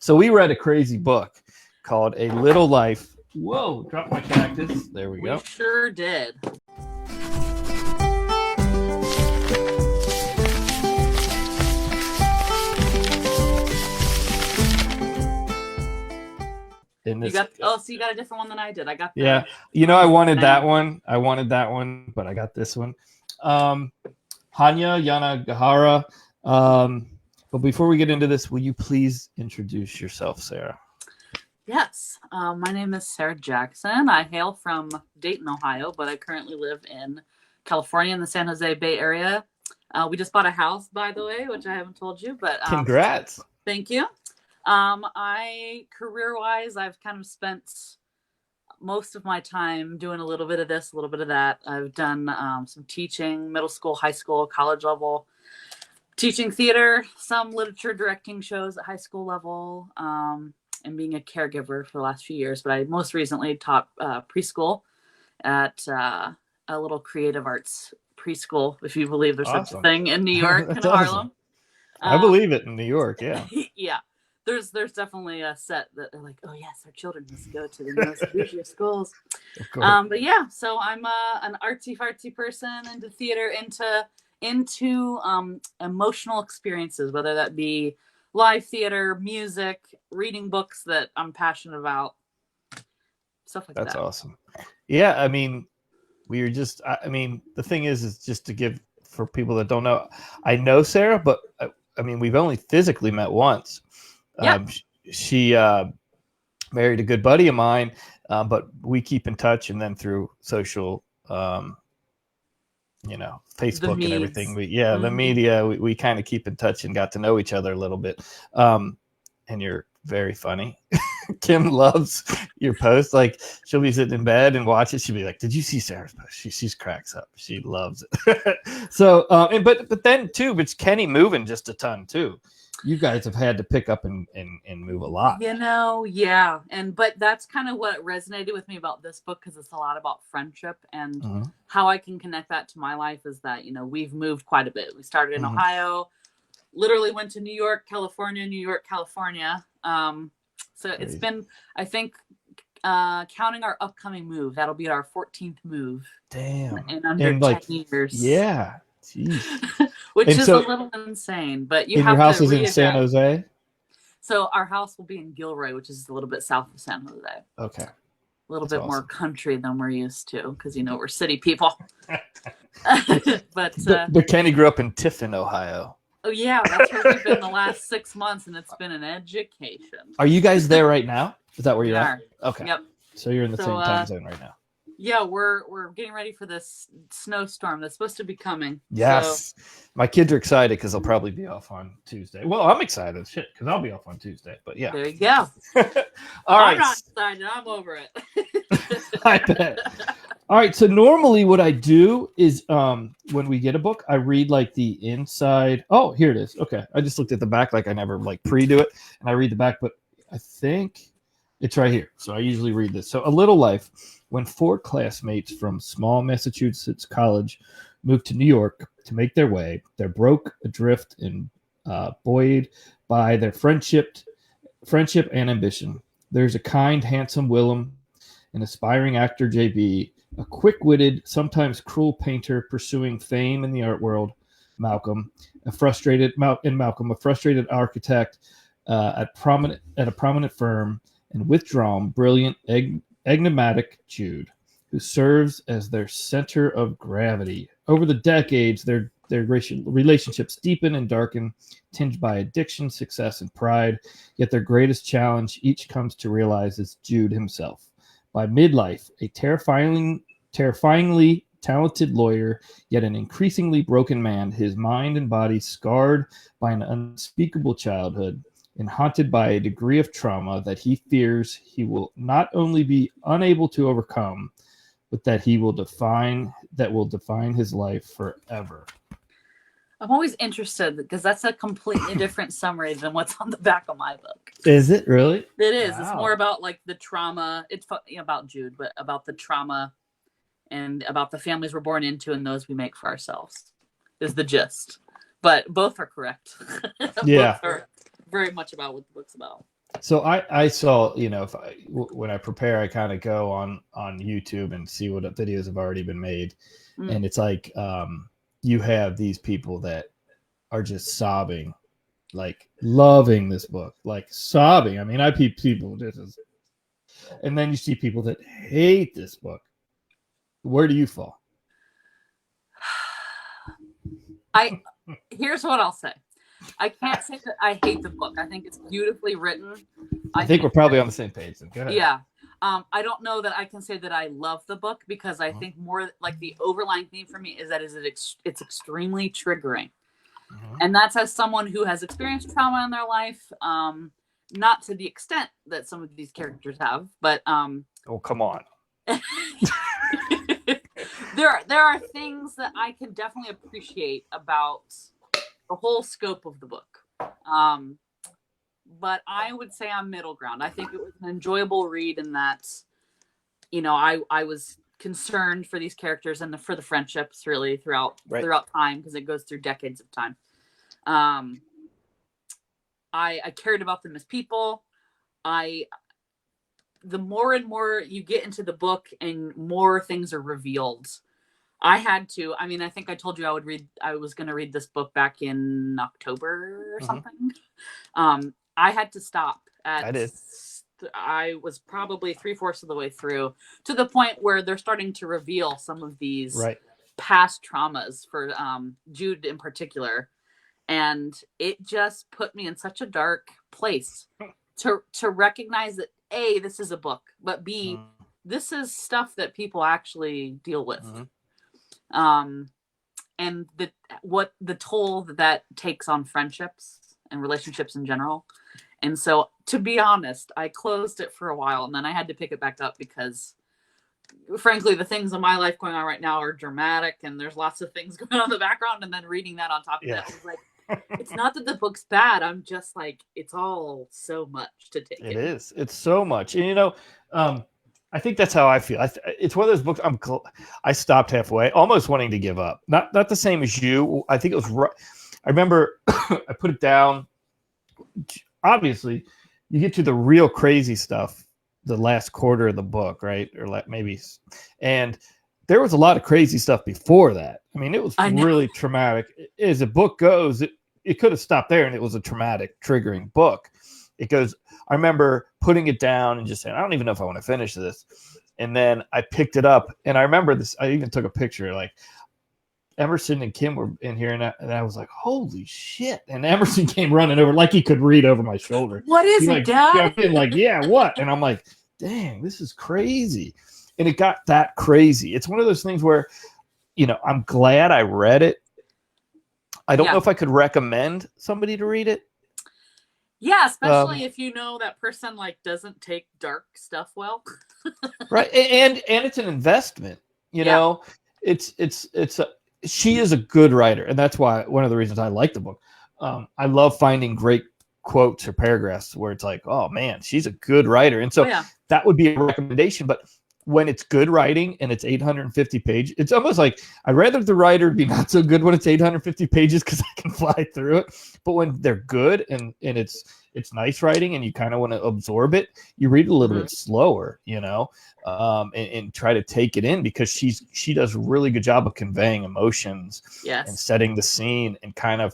So we read a crazy book called A Little Life. Whoa, drop my cactus. There we go. We sure did. This, so you got a different one than I did. I got I wanted that one. But I got this one. Hanya Yanagihara. But before we get into this, will you please introduce yourself, Sarah? Yes. My name is Sarah Jackson. I hail from Dayton, Ohio, but I currently live in California in the San Jose Bay Area. We just bought a house, by the way, which I haven't told you, but congrats. Thank you. Career-wise, I've kind of spent most of my time doing a little bit of this, a little bit of that. I've done some teaching, middle school, high school, college level, teaching theater, some literature, directing shows at high school level, and being a caregiver for the last few years. But I most recently taught preschool at a little creative arts preschool, if you believe there's such a thing in New York and Harlem. I believe it in New York, yeah. Yeah. There's definitely a set that they're like, oh yes, our children must go to the most bougie schools. But yeah, so I'm an artsy fartsy person, into theater, into emotional experiences, whether that be live theater, music, reading books that I'm passionate about, stuff like that. That's awesome. Yeah, I mean, the thing is just to give for people that don't know, I know Sarah, but I mean, we've only physically met once. Yeah. She married a good buddy of mine, but we keep in touch, and then through social, Facebook and everything. The media, we kind of keep in touch and got to know each other a little bit. And you're very funny. Kim loves your posts. Like, she'll be sitting in bed and watch it. She'll be like, "Did you see Sarah's post?" She cracks up. She loves it. So, but then too, it's Kenny moving just a ton too. You guys have had to pick up and move a lot. Yeah. But that's kind of what resonated with me about this book, because it's a lot about friendship, and how I can connect that to my life is that, we've moved quite a bit. We started in Ohio, literally went to New York, California. So it's been, I think, counting our upcoming move, that'll be our 14th move. Damn. In under 10 years. Yeah. Jeez. Which is a little insane, but your house is in San Jose? So our house will be in Gilroy, which is a little bit south of San Jose. Okay. A little bit more country than we're used to, because we're city people. But Kenny grew up in Tiffin, Ohio. Oh yeah, that's where we've been the last 6 months, and it's been an education. Are you guys there right now? Is that where you're at? Okay. Yep. So you're in the same time zone right now. Yeah, we're getting ready for this snowstorm that's supposed to be coming. Yes. So. My kids are excited because they'll probably be off on Tuesday. Well, I'm excited, because I'll be off on Tuesday. But yeah. There you go. I'm not excited. I'm over it. I bet. All right. So normally what I do is when we get a book, I read like the inside. Oh, here it is. Okay. I just looked at the back, like I never pre-do it. And I read the back, but I think it's right here. So I usually read this. So A Little Life. When 4 classmates from small Massachusetts college moved to New York to make their way, they're broke, adrift, and buoyed by their friendship and ambition. There's a kind, handsome Willem, an aspiring actor, JB, a quick-witted, sometimes cruel painter pursuing fame in the art world, Malcolm, a frustrated architect at a prominent firm, and withdrawn, brilliant, enigmatic Jude, who serves as their center of gravity. Over the decades, their relationships deepen and darken, tinged by addiction, success, and pride. Yet their greatest challenge each comes to realize is Jude himself. By midlife, a terrifyingly talented lawyer, yet an increasingly broken man, his mind and body scarred by an unspeakable childhood, and haunted by a degree of trauma that he fears he will not only be unable to overcome, but that will define his life forever. I'm always interested, because that's a completely different summary than what's on the back of my book. Is it really? It is. Wow. It's more about like the trauma. It's about Jude, but about the trauma and about the families we're born into and those we make for ourselves is the gist. But both are correct. Yeah. Both are very much about what the book's about. So I saw, if when I prepare, I kind of go on YouTube and see what videos have already been made, Mm. and it's like you have these people that are just sobbing, like loving this book, like sobbing. I mean, I people just, and then you see people that hate this book. Where do you fall? Here's what I'll say. I can't say that I hate the book. I think it's beautifully written. I think we're probably on the same page. Then. Go ahead. Yeah. I don't know that I can say that I love the book because I think more like the overlying theme for me is that it's extremely triggering. And that's as someone who has experienced trauma in their life, not to the extent that some of these characters have, but oh, come on. there are things that I can definitely appreciate about the whole scope of the book. But I would say I'm middle ground. I think it was an enjoyable read in that, I was concerned for these characters and for the friendships really throughout time, because it goes through decades of time. I cared about them as people. The more and more you get into the book and more things are revealed. I think I told you I was going to read this book back in October or something. I had to stop I did. I was probably 3/4 of the way through, to the point where they're starting to reveal some of these past traumas for Jude in particular. And it just put me in such a dark place to recognize that A, this is a book, but B, this is stuff that people actually deal with. And the toll that takes on friendships and relationships in general. And so, to be honest, I closed it for a while and then I had to pick it back up because, frankly, the things in my life going on right now are dramatic and there's lots of things going on in the background. And then reading that on top of it was like, it's not that the book's bad. I'm just like, it's all so much to take. It is. It's so much. And, I think that's how I feel. It's one of those books I stopped halfway, almost wanting to give up. Not the same as you. I think it was right. I remember I put it down. Obviously, you get to the real crazy stuff the last quarter of the book, right? Or maybe. And there was a lot of crazy stuff before that. I mean, it was really traumatic. As a book goes, it could have stopped there and it was a traumatic, triggering book. It goes, I remember putting it down and just saying, I don't even know if I want to finish this. And then I picked it up and I remember this. I even took a picture, like Emerson and Kim were in here and I was like, holy shit. And Emerson came running over like he could read over my shoulder. What is it, Dad? Like, yeah, what? And I'm like, dang, this is crazy. And it got that crazy. It's one of those things where, I'm glad I read it. I don't know if I could recommend somebody to read it. Yeah, especially if that person doesn't take dark stuff well. Right. And it's an investment, know. She is a good writer, and that's why one of the reasons I like the book. I love finding great quotes or paragraphs where it's like, oh man, she's a good writer. And so that would be a recommendation. But when it's good writing and it's 850 pages, it's almost like I'd rather the writer be not so good when it's 850 pages because I can fly through it. But when they're good and it's nice writing and you kind of want to absorb it, you read it a little bit slower, and try to take it in, because she does a really good job of conveying emotions and setting the scene, and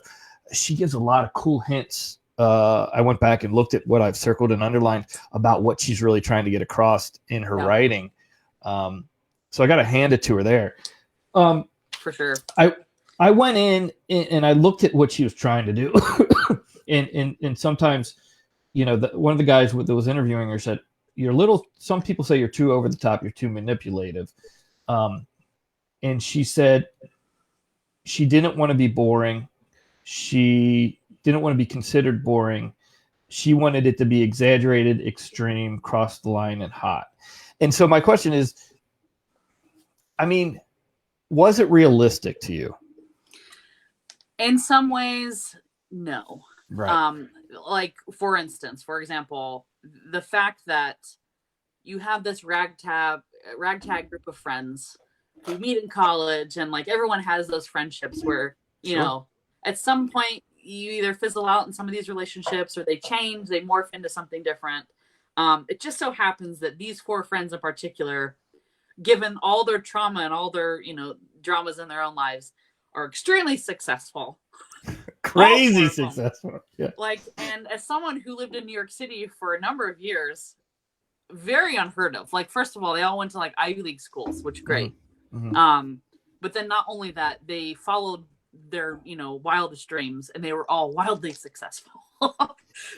she gives a lot of cool hints. I went back and looked at what I've circled and underlined about what she's really trying to get across in her writing. So I got to hand it to her there. For sure. I went in and I looked at what she was trying to do. and sometimes, one of the guys that was interviewing her said, some people say you're too over the top, you're too manipulative. And she said she didn't want to be boring. She didn't want to be considered boring. She wanted it to be exaggerated, extreme, cross the line, and hot. And so my question is, was it realistic to you? In some ways, no. Right. For example, the fact that you have this ragtag group of friends who meet in college, and everyone has those friendships where, at some point you either fizzle out in some of these relationships or they change, they morph into something different. It just so happens that these 4 friends in particular, given all their trauma and all their, dramas in their own lives, are extremely successful. Crazy successful. Yeah. Like, and as someone who lived in New York City for a number of years, very unheard of. Like, first of all, they all went to like Ivy League schools, which great. Mm-hmm. But then not only that, they followed their, wildest dreams, and they were all wildly successful.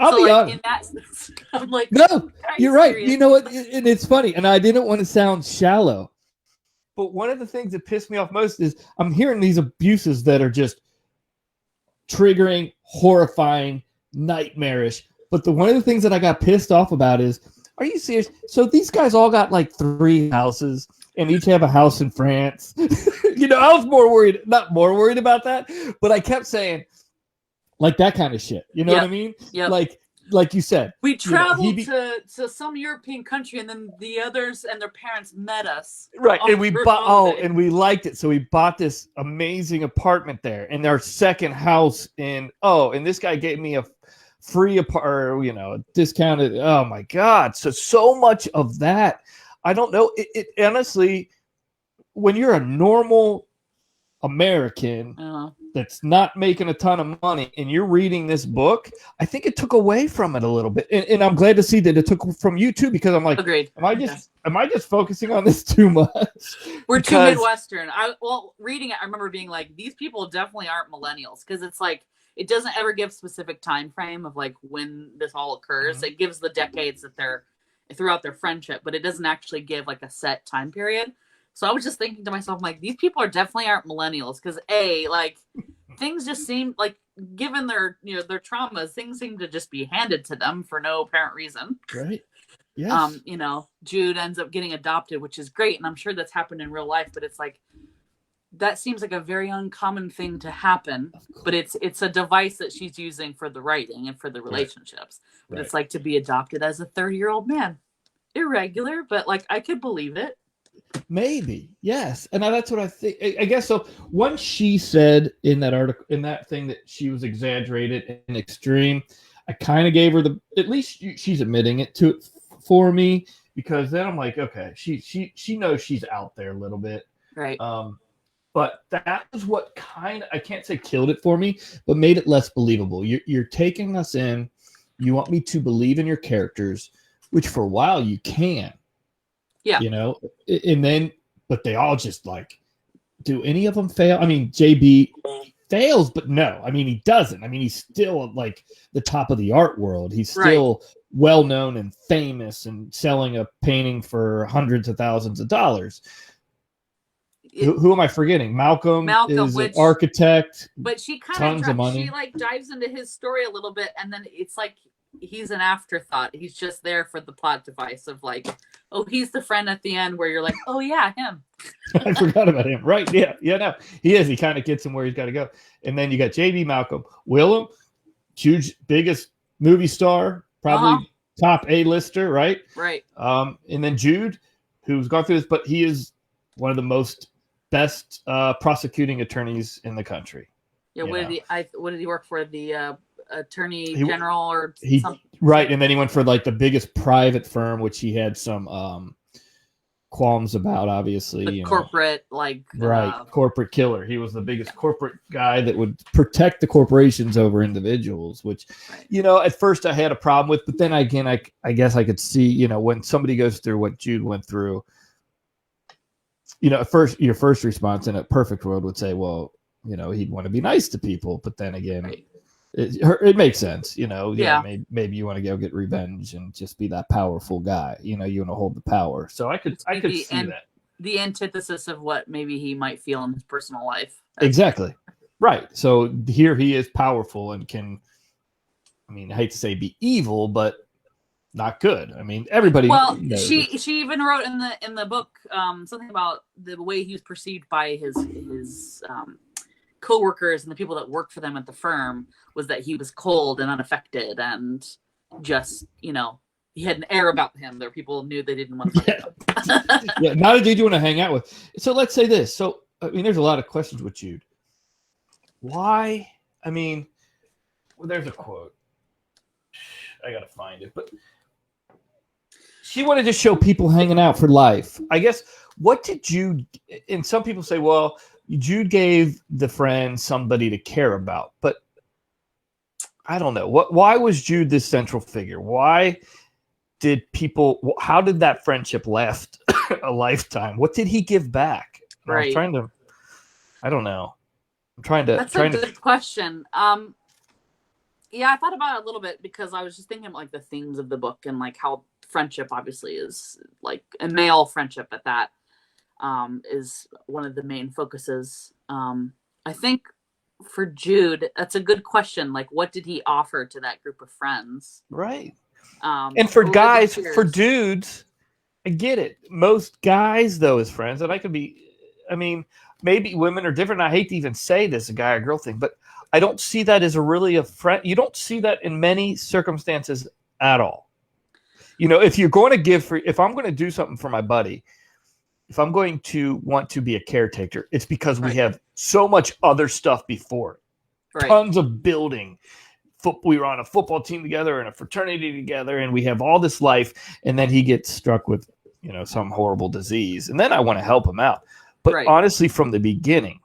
I'll be honest. In that sense, I'm like, no, you're right. You know what? And it's funny, and I didn't want to sound shallow, but one of the things that pissed me off most is I'm hearing these abuses that are just triggering, horrifying, nightmarish. But one of the things that I got pissed off about is, are you serious? So these guys all got like 3 houses and each have a house in France. I was not more worried about that, but I kept saying, like, that kind of shit. You know what I mean? Yeah. Like you said. We traveled to some European country, and then the others and their parents met us. Right. And we bought, and we liked it. So we bought this amazing apartment there, and our second house and this guy gave me a free discounted. Oh my God. So much of that. I don't know. It honestly, when you're a normal American that's not making a ton of money and you're reading this book, I think it took away from it a little bit. And I'm glad to see that it took from you too, because I'm like, agreed. Am I just focusing on this too much? We're too Midwestern. Reading it, I remember being like, these people definitely aren't millennials, because it's like, it doesn't ever give specific time frame of like when this all occurs. Mm-hmm. It gives the decades that they're throughout their friendship, but it doesn't actually give like a set time period. So I was just thinking to myself, like, these people definitely aren't millennials, because like things just seem like, given their their traumas, things seem to just be handed to them for no apparent reason. Right. Yes. Jude ends up getting adopted, which is great, and I'm sure that's happened in real life, but it's like, that seems like a very uncommon thing to happen, but it's a device that she's using for the writing and for the relationships. Right. But it's like, to be adopted as a 30-year-old man. Irregular, but like, I could believe it. Maybe. Yes. And that's what I think. I guess so. Once she said in that article, in that thing, that she was exaggerated and extreme, I kind of gave her at least she's admitting it for me, because then I'm like, okay, she knows she's out there a little bit. Right. But that was what kind of, I can't say killed it for me, but made it less believable. You're taking us in. You want me to believe in your characters, which for a while you can. Yeah. And then, but they all just like, do any of them fail? I mean, JB fails, but no. I mean, he doesn't. I mean, he's still like the top of the art world. He's still well known and famous and selling a painting for hundreds of thousands of dollars. Who am I forgetting? Malcolm is an architect. But she kind of she like dives into his story a little bit, and then it's like he's an afterthought. He's just there for the plot device of like, oh, he's the friend at the end where you're like, oh yeah, him. I forgot about him. Right? Yeah, no, he is. He kind of gets him where he's got to go. And then you got JB Malcolm, Willem, huge, biggest movie star, probably top A-lister, right? Right. And then Jude, who's gone through this, but he is one of the best prosecuting attorneys in the country. Yeah, what did he work for? The attorney general or something? Right, and then he went for like the biggest private firm, which he had some qualms about, obviously. The corporate, corporate killer. He was the biggest corporate guy that would protect the corporations over individuals, which, at first I had a problem with, but then again, I guess I could see, when somebody goes through what Jude went through, at first, your first response in a perfect world would say, well, he'd want to be nice to people. But then again, it makes sense. Maybe you want to go get revenge and just be that powerful guy. You want to hold the power. So I could see that. The antithesis of what maybe he might feel in his personal life. Exactly. Right. So here he is powerful and can, I hate to say be evil, but not good. Everybody. Well, she even wrote in the book something about the way he was perceived by his co-workers and the people that worked for them at the firm, was that he was cold and unaffected and just he had an air about him. There, people knew they didn't want to fight him. Not a dude you want to hang out with. So let's say this. So there's a lot of questions with Jude. Why? there's a quote. I gotta find it, but she wanted to show people hanging out for life. I guess. What did Jude? And some people say, well, Jude gave the friend somebody to care about, but I don't know. Why was Jude this central figure? Why did people? How did that friendship last a lifetime? What did he give back? Right. I'm trying to. I don't know. I'm trying to. That's a good question. Yeah, I thought about it a little bit because I was just thinking like the themes of the book and like how friendship obviously is like a male friendship at that is one of the main focuses. I think for Jude, that's a good question. Like, what did he offer to that group of friends? Right. And for guys, for dudes, I get it. Most guys, though, as friends, and I mean, maybe women are different. I hate to even say this, a guy or girl thing, but I don't see that as a friend. You don't see that in many circumstances at all. If you're going to if I'm going to do something for my buddy, if I'm going to want to be a caretaker, it's because we have so much other stuff before. Tons of building. We were on a football team together and a fraternity together, and we have all this life, and then he gets struck with, some horrible disease. And then I want to help him out. But honestly, from the beginning,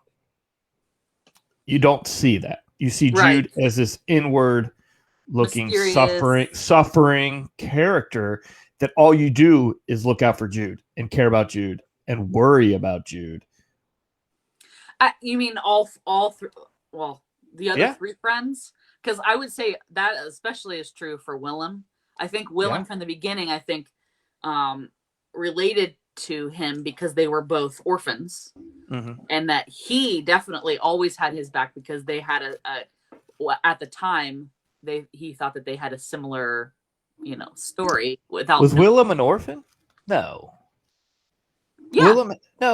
you don't see that. You see Jude as this inward-looking, suffering character that all you do is look out for Jude and care about Jude and worry about Jude. You mean all three? Well, the other three friends? Because I would say that especially is true for Willem. I think Willem from the beginning, related to him because they were both orphans, and that he definitely always had his back because they had at the time he thought that they had a similar, story. Was Willem an orphan? No. Yeah.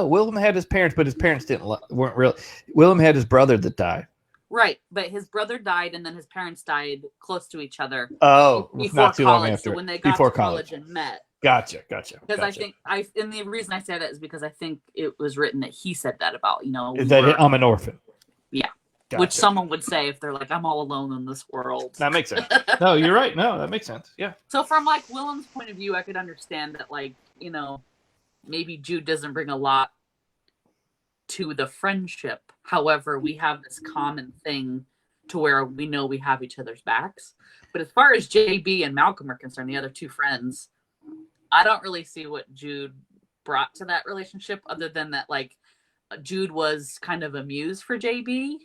Willem had his parents, but his parents weren't really. Willem had his brother that died. Right, but his brother died, and then his parents died close to each other. Oh, before not too college. long after. So when they got before to college and met. Gotcha. Because I think and the reason I say that is because I think it was written that he said that about I'm an orphan. Yeah, gotcha. Which someone would say if they're like, I'm all alone in this world. That makes sense. No, you're right. No, that makes sense. Yeah. So from like Willem's point of view, I could understand that maybe Jude doesn't bring a lot to the friendship. However, we have this common thing to where we know we have each other's backs. But as far as JB and Malcolm are concerned, the other two friends, I don't really see what Jude brought to that relationship other than that, like, Jude was kind of a muse for JB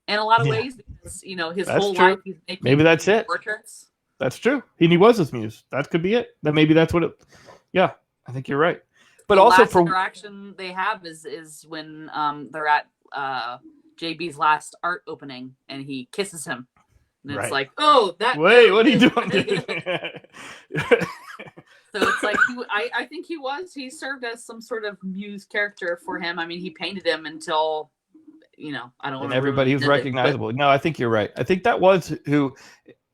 in a lot of ways because, his whole life he's making maybe that's it. Portraits. That's true. He was his muse. That could be it. That maybe that's what it. Yeah, I think you're right. But the also last interaction they have is when they're at JB's last art opening and he kisses him, and it's like, oh, that. Wait, what are you doing, dude? So it's like I think he served as some sort of muse character for him. I mean, he painted him until I don't. And everybody was recognizable. No, I think you're right. I think that was who.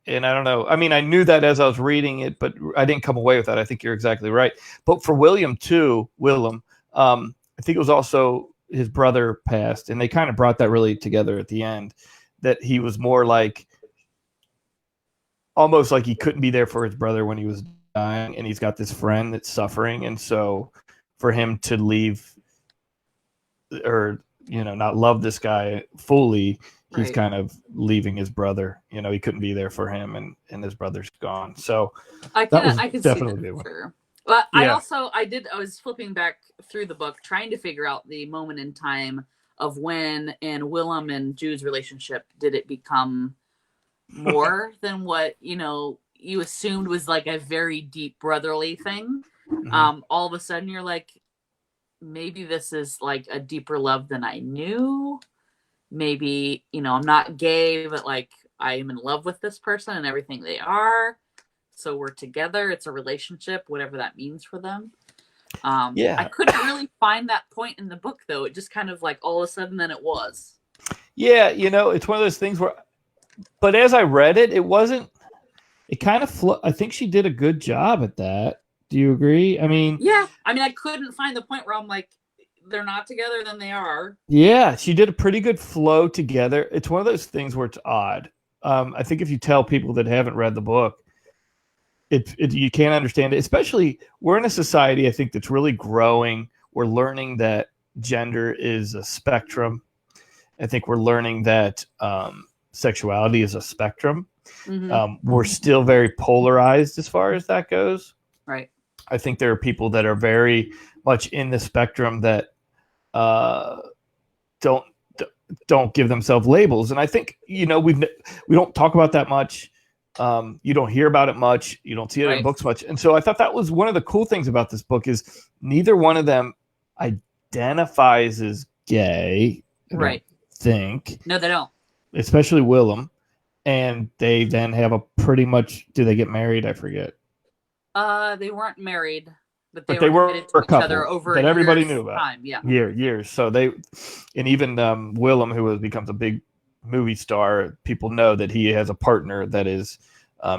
And I don't know. I mean, I knew that as I was reading it, but I didn't come away with that. I think you're exactly right. But for Willem, I think it was also his brother passed, and they kind of brought that really together at the end, that he was more like, almost like he couldn't be there for his brother when he was dying, and he's got this friend that's suffering. And so for him to leave or, not love this guy fully, he's kind of leaving his brother. He couldn't be there for him, and his brother's gone. So I can definitely see that for sure. But I was flipping back through the book, trying to figure out the moment in time of when in Willem and Jude's relationship did it become more than what, you assumed was like a very deep brotherly thing. All of a sudden you're like, maybe this is like a deeper love than I knew. Maybe, I'm not gay, but like I am in love with this person and everything they are. So we're together. It's a relationship, whatever that means for them. I couldn't really find that point in the book, though. It just kind of like all of a sudden then it was. Yeah, it's one of those things where, but as I read it, it wasn't, it kind of, I think she did a good job at that. Do you agree? I mean, I couldn't find the point where I'm like, they're not together, then they are. Yeah, she did a pretty good flow together. It's one of those things where it's odd. I think if you tell people that haven't read the book, you can't understand it. Especially, we're in a society, I think, that's really growing. We're learning that gender is a spectrum. I think we're learning that sexuality is a spectrum. We're still very polarized as far as that goes. Right. I think there are people that are very much in the spectrum that don't give themselves labels, and I think we don't talk about that much. You don't hear about it much. You don't see it in books much, and so I thought that was one of the cool things about this book is neither one of them identifies as gay. Right. Think no, they don't. Especially Willem, and they then have a pretty much. Do they get married? I forget. They weren't married. But they were committed to each other over that everybody knew about. Time. Yeah. Years. So and even Willem, who becomes a big movie star, people know that he has a partner that is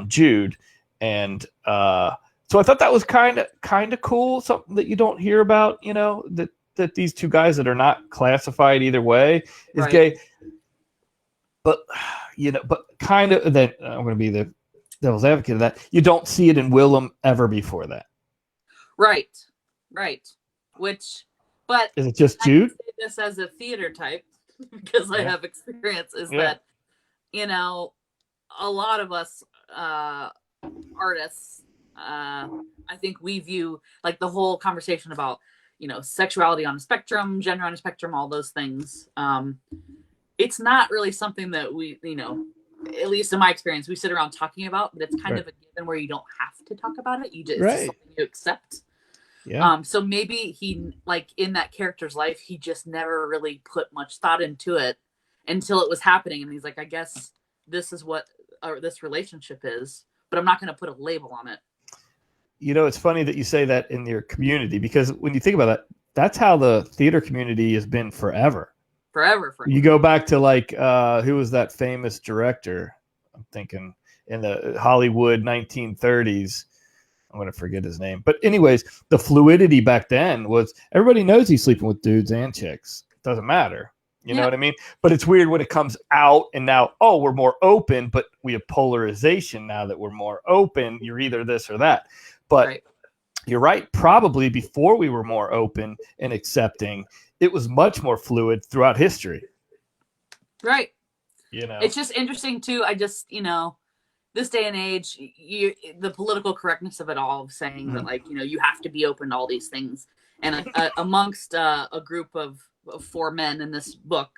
Jude, and so I thought that was kind of cool, something that you don't hear about. That these two guys that are not classified either way is gay, but but kind of that I'm going to be the devil's advocate of that. You don't see it in Willem ever before that. Right. But is it just Jude? I say this as a theater type because I have experience. That a lot of us artists, I think we view like the whole conversation about sexuality on a spectrum, gender on a spectrum, all those things. It's not really something that we at least in my experience, we sit around talking about, but it's kind of a given where you don't have to talk about it. It's just something you accept. Yeah. So maybe he, like in that character's life, he just never really put much thought into it until it was happening. And he's like, I guess this is what this relationship is, but I'm not going to put a label on it. It's funny that you say that in your community, because when you think about that, that's how the theater community has been forever. Forever. You go back to like who was that famous director? I'm thinking in the Hollywood 1930s. I'm going to forget his name. But anyways, the fluidity back then was everybody knows he's sleeping with dudes and chicks. It doesn't matter. You know what I mean? But it's weird when it comes out and now, we're more open, but we have polarization now that we're more open. You're either this or that. But you're right. Probably before we were more open and accepting, it was much more fluid throughout history. Right. It's just interesting too. I just, this day and age, the political correctness of it all, saying that like, you have to be open to all these things. And amongst a group of 4 men in this book,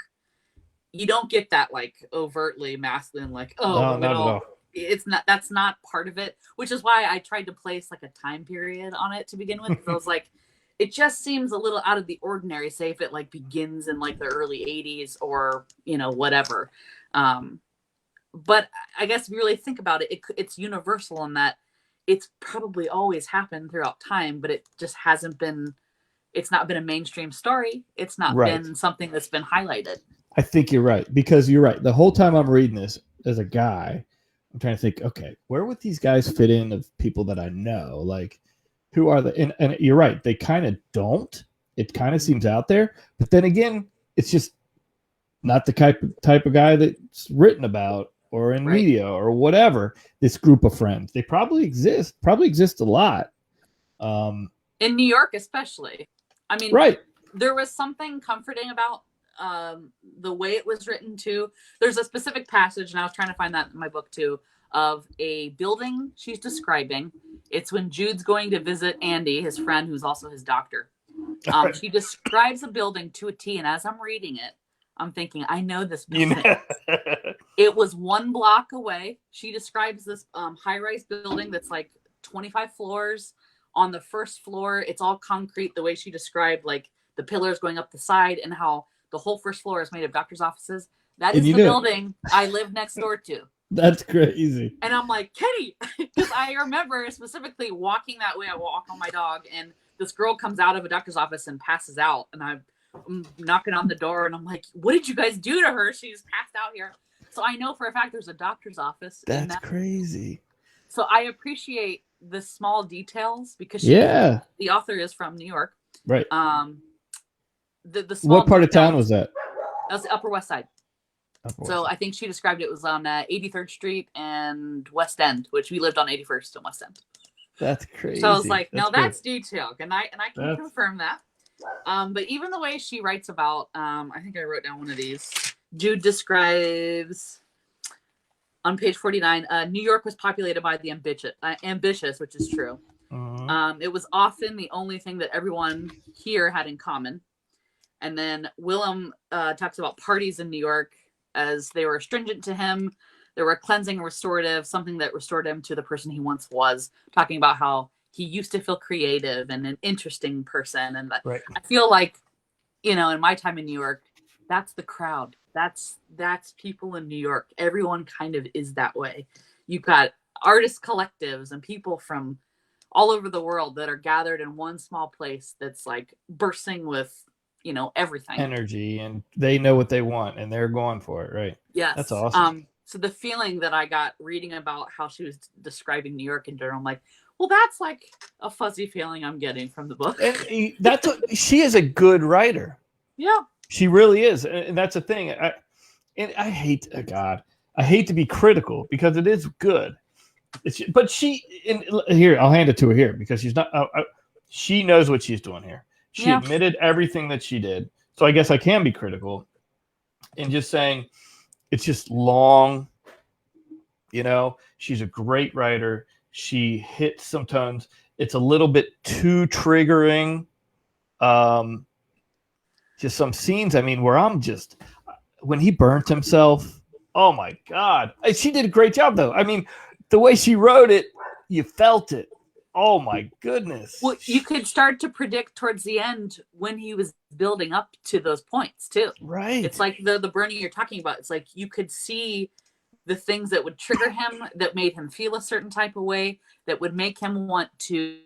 you don't get that like overtly masculine, like, not at all. It's not, that's not part of it, which is why I tried to place like a time period on it to begin with. I was like, it just seems a little out of the ordinary, say if it like begins in like the early 80s or, whatever. But I guess if you really think about it, it's universal in that it's probably always happened throughout time, but it just it's not been a mainstream story. It's not been something that's been highlighted. I think you're right, because you're right. The whole time I'm reading this as a guy, I'm trying to think, okay, where would these guys fit in of people that I know? Like, who are they? And you're right. They kind of don't. It kind of seems out there. But then again, it's just not the type of guy that's written about or in media or whatever. This group of friends, they probably exist a lot. In New York, especially. I mean, there was something comforting about the way it was written too. There's a specific passage, and I was trying to find that in my book too, of a building she's describing. It's when Jude's going to visit Andy, his friend, who's also his doctor. She describes a building to a T, and as I'm reading it, I'm thinking, I know this building. It was 1 block away. She describes this high-rise building that's like 25 floors. On the first floor, it's all concrete, the way she described, like the pillars going up the side, and how the whole first floor is made of doctor's offices. That is the building I live next door to. That's crazy. And I'm like, Kenny, because I remember specifically walking that way. I walk on my dog, and this girl comes out of a doctor's office and passes out. And I'm knocking on the door, and I'm like, what did you guys do to her? She's passed out here. So I know for a fact there's a doctor's office. That's crazy. So I appreciate the small details, because the author is from New York. Right. The small what part of town was that? That was the Upper West Side. So I think she described it was on 83rd Street and West End, which we lived on 81st and West End. That's crazy. So I was like, no, that's detailed, and I can confirm that. But even the way she writes about, I think I wrote down one of these. Jude describes on page 49, New York was populated by the ambitious, which is true. It was often the only thing that everyone here had in common. And then Willem talks about parties in New York as they were astringent to him. They were cleansing and restorative, something that restored him to the person he once was, talking about how he used to feel creative and an interesting person. And I feel like, in my time in New York, that's the crowd. That's people in New York. Everyone kind of is that way. You've got artist collectives and people from all over the world that are gathered in one small place that's like bursting with, everything. Energy, and they know what they want and they're going for it, right? Yes. That's awesome. So the feeling that I got reading about how she was describing New York in general, I'm like, well, that's like a fuzzy feeling I'm getting from the book. And she is a good writer. Yeah. She really is. And that's the thing. I hate to be critical because it is good. But here, I'll hand it to her here because she's not, she knows what she's doing here. She admitted everything that she did. So I guess I can be critical in just saying it's just long. She's a great writer. She hits some tones. It's a little bit too triggering. Just some scenes, where when he burnt himself, oh my God. She did a great job though. The way she wrote it, you felt it. Oh my goodness. Well, you could start to predict towards the end when he was building up to those points too. Right. It's like the burning you're talking about. It's like you could see the things that would trigger him, that made him feel a certain type of way, that would make him want to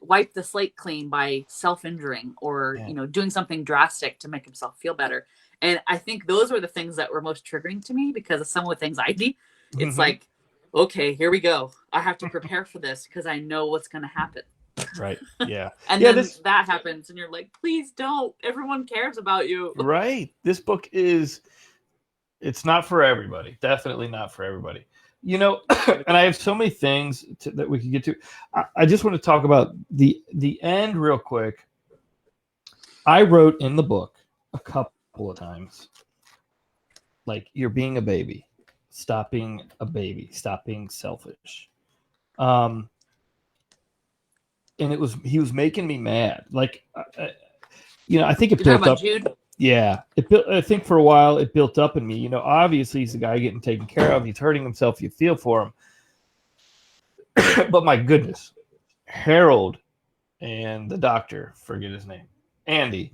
wipe the slate clean by self-injuring or, doing something drastic to make himself feel better. And I think those were the things that were most triggering to me because of some with anxiety. It's like, okay, here we go. I have to prepare for this because I know what's going to happen. Right. Yeah. And then that happens and you're like, please don't. Everyone cares about you. Right. This book it's not for everybody. Definitely not for everybody. And I have so many things that we can get to. I just want to talk about the end real quick. I wrote in the book a couple of times, like, you're being a baby. Stop being a baby. Stop being selfish. And he was making me mad. Like, I think it built up. Jude? Yeah, I think for a while it built up in me. Obviously he's the guy getting taken care of. He's hurting himself. You feel for him. But my goodness, Harold and the doctor, forget his name, Andy,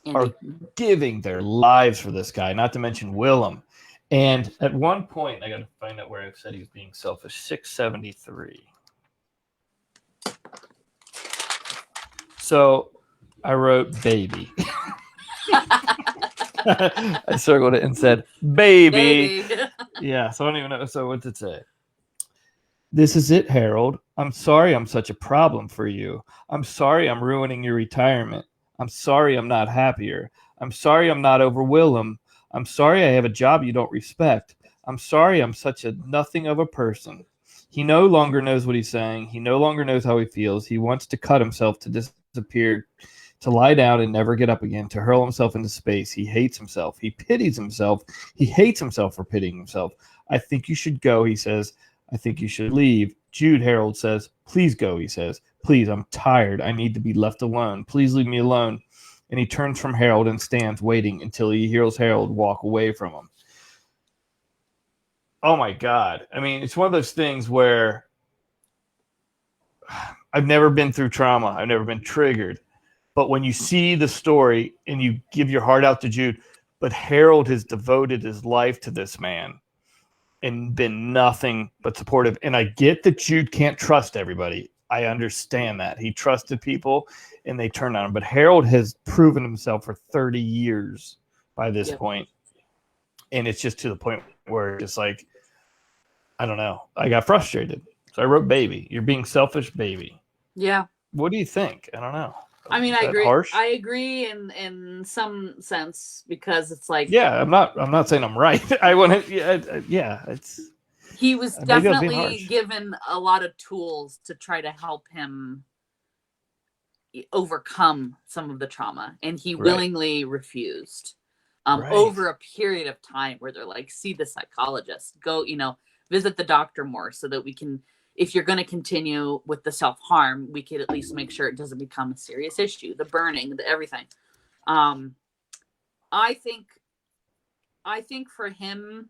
are giving their lives for this guy. Not to mention Willem. And at one point, I got to find out where I said he was being selfish. 673. So I wrote baby. I circled it and said baby. Yeah, so I don't even know. So what's it say? This is it, Harold. I'm sorry I'm such a problem for you. I'm sorry I'm ruining your retirement. I'm sorry I'm not happier. I'm sorry I'm not over Willem. I'm sorry I have a job you don't respect. I'm sorry I'm such a nothing of a person. He no longer knows what he's saying. He no longer knows how he feels. He wants to cut himself, to disappear, to lie down and never get up again, to hurl himself into space. He hates himself. He pities himself. He hates himself for pitying himself. I think you should go, he says. I think you should leave. Jude, Harold says. Please go, he says. Please, I'm tired. I need to be left alone. Please leave me alone. And he turns from Harold and stands waiting until he hears Harold walk away from him. Oh my God. It's one of those things where I've never been through trauma. I've never been triggered. But when you see the story and you give your heart out to Jude, but Harold has devoted his life to this man and been nothing but supportive. And I get that Jude can't trust everybody. I understand that. He trusted people and they turned on him. But Harold has proven himself for 30 years by this point. And it's just to the point where it's like, I don't know. I got frustrated. So I wrote baby. You're being selfish, baby. Yeah. What do you think? I don't know. I mean, Is I that agree. harsh? I agree in some sense, because it's like, Yeah, I'm not saying I'm right. I want to. Yeah, it's he was maybe I was being definitely harsh. given a lot of tools to try to help him overcome some of the trauma, and he Right. willingly refused. Right. Over a period of time where they're like, see the psychologist, go, visit the doctor more, so that we can, if you're going to continue with the self-harm, we could at least make sure it doesn't become a serious issue, the burning, the everything. um i think I think for him,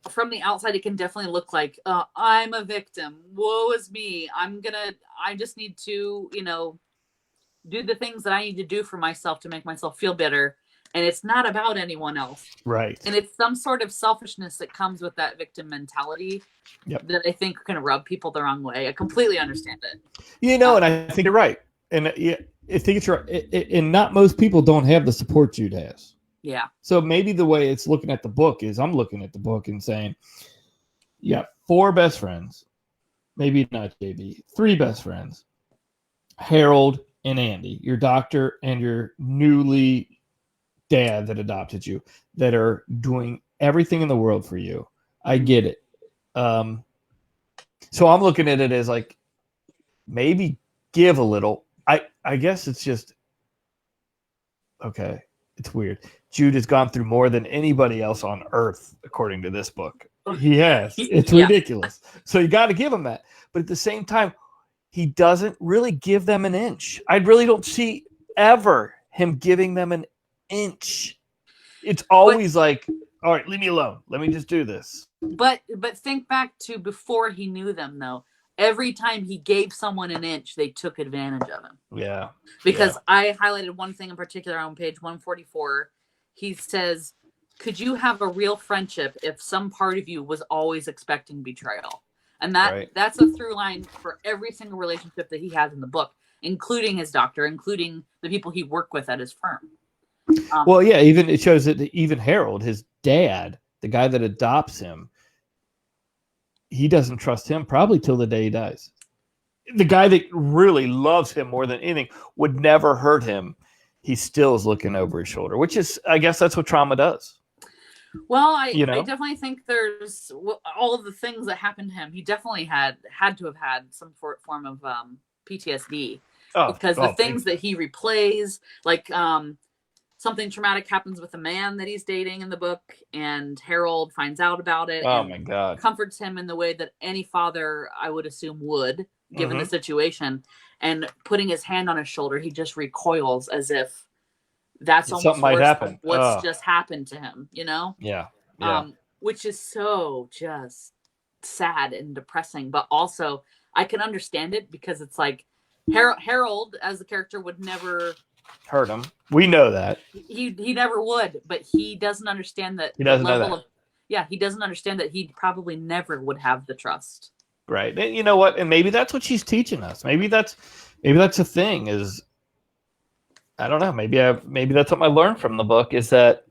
from the outside, it can definitely look like, I'm a victim, woe is me, I just need to, do the things that I need to do for myself to make myself feel better. And it's not about anyone else. Right. And it's some sort of selfishness that comes with that victim mentality. Yep. That I think can rub people the wrong way. I completely understand it. And I think you're right. And yeah, I think it's right. And not most people don't have the support Jude has. Yeah. So maybe the way it's looking at the book is, I'm looking at the book and saying, yeah, 4 best friends, maybe not JB, 3 best friends, Harold and Andy, your doctor and your newly dad that adopted you, that are doing everything in the world for you. I get it. So I'm looking at it as like, maybe give a little. I guess it's just, okay, it's weird. Jude has gone through more than anybody else on earth, according to this book. He has. It's ridiculous. So you got to give him that. But at the same time, he doesn't really give them an inch. I really don't see ever him giving them an inch. It's always like, all right, leave me alone. Let me just do this. But think back to before he knew them, though. Every time he gave someone an inch, they took advantage of him. Yeah. Because I highlighted one thing in particular on page 144. He says, could you have a real friendship if some part of you was always expecting betrayal? And that's a through line for every single relationship that he has in the book, including his doctor, including the people he worked with at his firm. Well, yeah, even it shows that even Harold, his dad, the guy that adopts him, he doesn't trust him probably till the day he dies. The guy that really loves him more than anything, would never hurt him. He still is looking over his shoulder, which is, I guess that's what trauma does. Well, I definitely think there's all of the things that happened to him. He definitely had to have had some form of PTSD, because the things that he replays, like something traumatic happens with a man that he's dating in the book, and Harold finds out about it. Oh and my God! Comforts him in the way that any father, I would assume, would, given the situation. And putting his hand on his shoulder, he just recoils as if that's almost something might worse happen. than what's just happened to him, Yeah. Which is so just sad and depressing. But also, I can understand it, because it's like Harold as the character would never hurt him. We know that he never would, but he doesn't understand that. He doesn't know that. He doesn't understand that he probably never would have the trust. Right. And you know what? And maybe that's what she's teaching us. Maybe that's the thing is, I don't know. Maybe that's something I learned from the book, is that,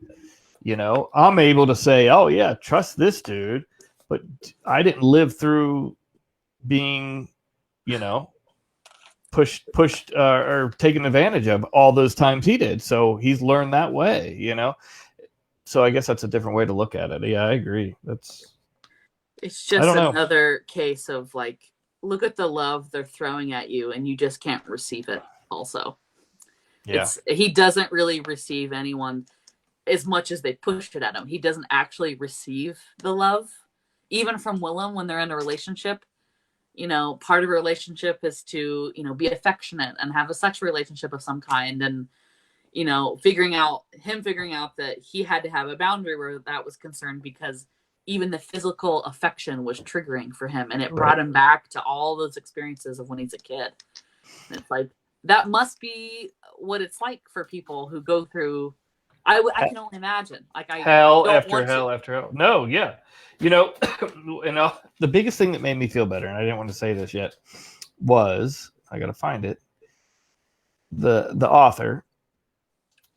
I'm able to say, oh yeah, trust this dude, but I didn't live through being, pushed or taken advantage of all those times he did. So he's learned that way, So I guess that's a different way to look at it. Yeah, I agree. It's just another case of like, look at the love they're throwing at you, and you just can't receive it. Also, he doesn't really receive anyone as much as they pushed it at him. He doesn't actually receive the love, even from Willem when they're in a relationship. Part of a relationship is to, be affectionate and have a sexual relationship of some kind. And, figuring out that he had to have a boundary where that was concerned, because even the physical affection was triggering for him. And it brought him back to all those experiences of when he's a kid. And it's like, that must be what it's like for people who go through. I can only imagine. Like hell after hell after hell. No, yeah. The biggest thing that made me feel better, and I didn't want to say this yet, was, I got to find it, the author,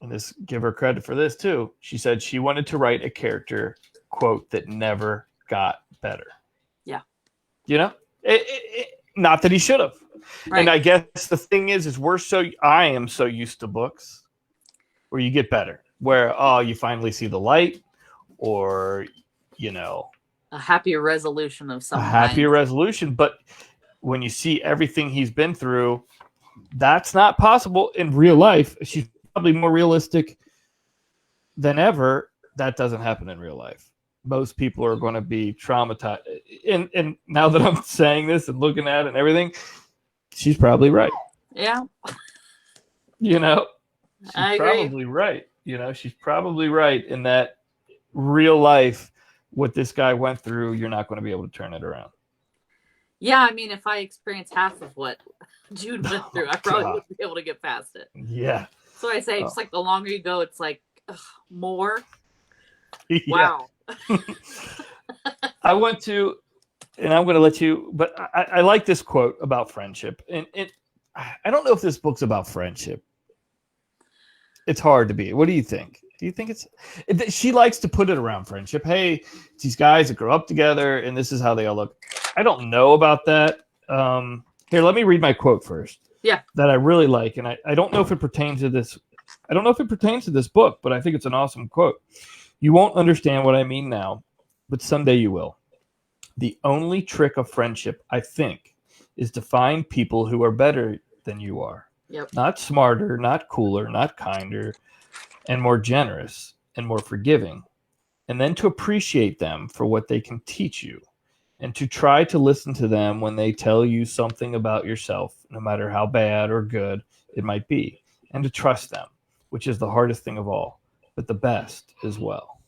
and give her credit for this too. She said she wanted to write a character, quote, that never got better. Yeah. Not that he should have. Right. And I guess the thing is I am so used to books where you get better, where, you finally see the light, or, a happier resolution of some a happier kind. resolution. But when you see everything he's been through, that's not possible in real life. She's probably more realistic than ever. That doesn't happen in real life. Most people are going to be traumatized. And now that I'm saying this and looking at it and everything, she's probably right. Yeah. She's I agree. probably right. She's probably right in that real life, what this guy went through, you're not going to be able to turn it around. Yeah, I mean, if I experienced half of what Jude went through, I probably wouldn't be able to get past it. Yeah. So I say, just like the longer you go, it's like more. Yeah. Wow. I went to, and I'm going to let you, but I like this quote about friendship. And I don't know if this book's about friendship. It's hard to be. What do you think? Do you think she likes to put it around friendship? Hey, these guys that grow up together, and this is how they all look. I don't know about that. Here, let me read my quote first. Yeah. That I really like, and I don't know if it pertains to this. I don't know if it pertains to this book, but I think it's an awesome quote. You won't understand what I mean now, but someday you will. The only trick of friendship, I think, is to find people who are better than you are. Yep. Not smarter, not cooler, not kinder, and more generous and more forgiving. And then to appreciate them for what they can teach you, and to try to listen to them when they tell you something about yourself, no matter how bad or good it might be, and to trust them, which is the hardest thing of all, but the best as well.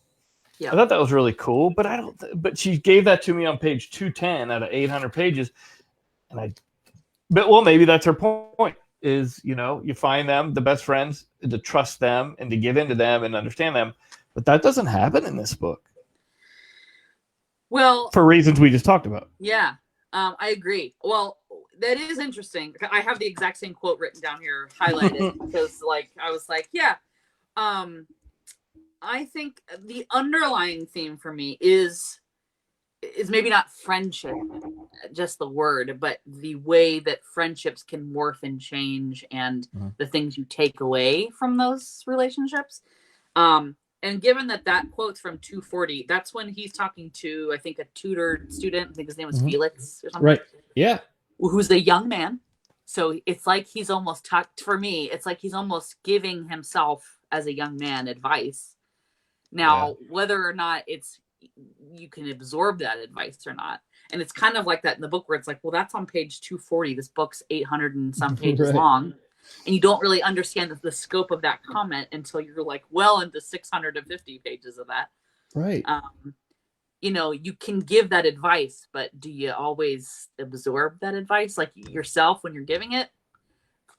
Yeah. I thought that was really cool, but she gave that to me on page 210 out of 800 pages. But maybe that's her point, is, you find them, the best friends, to trust them and to give in to them and understand them. But that doesn't happen in this book. Well, for reasons we just talked about. Yeah, I agree. Well, that is interesting. I have the exact same quote written down here, highlighted, because I was like, yeah. I think the underlying theme for me is maybe not friendship, just the word, but the way that friendships can morph and change, and the things you take away from those relationships. And given that quote's from 240, that's when he's talking to, I think, a tutor student. I think his name was Felix or something. Right. Yeah. Who's a young man. So it's like he's almost for me, it's like he's almost giving himself as a young man advice. Now, whether or not you can absorb that advice or not. And it's kind of like that in the book, where it's like, well, that's on page 240. This book's 800 and some pages long. And you don't really understand the scope of that comment until you're well into 650 pages of that. Right. You can give that advice, but do you always absorb that advice yourself when you're giving it?